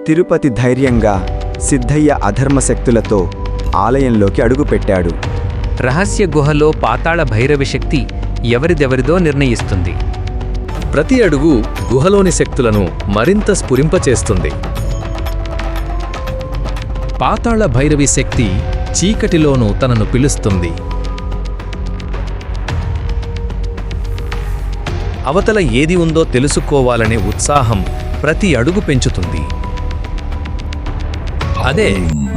తిరుపతి ధైర్యంగా సిద్ధయ్య అధర్మశక్తులతో ఆలయంలోకి అడుగుపెట్టాడు. రహస్య గుహలో పాతాళ భైరవి శక్తి ఎవరిదెవరిదో నిర్ణయిస్తుంది. ప్రతి అడుగు గుహలోని శక్తులను మరింత స్ఫురింపచేస్తుంది. పాతాళ భైరవి శక్తి చీకటిలోనూ తనను పిలుస్తుంది. అవతల ఏది ఉందో తెలుసుకోవాలనే ఉత్సాహం ప్రతి అడుగు పెంచుతుంది. అదే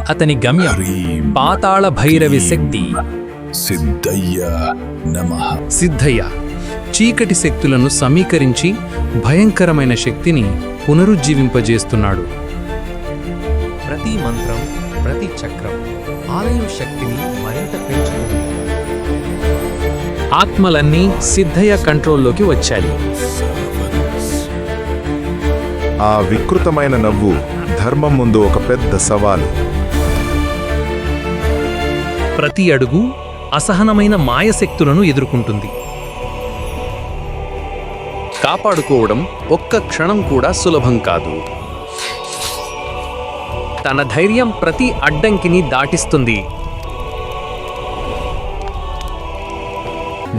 అతని గమ్యం, పాతాళ భైరవి శక్తి. సిద్ధయ్య చీకటి శక్తులను సమీకరించి భయంకరమైన శక్తిని పునరుజ్జీవింపజేస్తున్నాడు. ప్రతి మంత్రం, ప్రతి చక్రం ఆలయం శక్తిని మరింత పెంచుతుంది. ఆత్మలన్నీ సిద్ధయ్య కంట్రోల్లోకి వచ్చాయి. ఆ వికృతమైన నవ్వు ధర్మం ముందు ఒక పెద్ద సవాలు. ప్రతి అడుగు అసహనమైన మాయశక్తులను ఎదుర్కొంటుంది. కాపాడుకోవడం ఒక్క క్షణం కూడా సులభం కాదు. తన ధైర్యం ప్రతి అడ్డంకిని దాటిస్తుంది.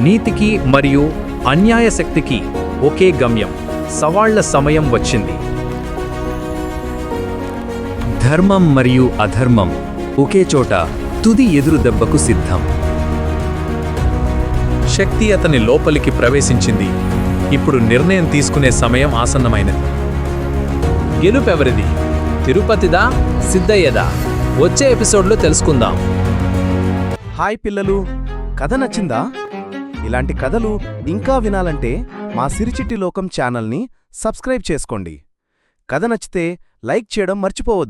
నీతికి మరియు అన్యాయ శక్తికి ఒకే గమ్యం. సవాళ్ల సమయం వచ్చింది. ధర్మం మరియు అధర్మం ఒకే చోట తుది ఎదురు దెబ్బకు సిద్ధం. శక్తి అతని లోపలికి ప్రవేశించింది. ఇప్పుడు నిర్ణయం తీసుకునే సమయం ఆసన్నమైనది. గెలుపెవరిది? తిరుపతిదా, సిద్ధయ్యదా? వచ్చే ఎపిసోడ్లో తెలుసుకుందాం. హాయ్ పిల్లలు, కథ నచ్చిందా? ఇలాంటి కథలు ఇంకా వినాలంటే మా సిరిచిట్టి లోకం ఛానల్ని సబ్స్క్రైబ్ చేసుకోండి. కథ నచ్చితే లైక్ చేయడం మర్చిపోవద్దు.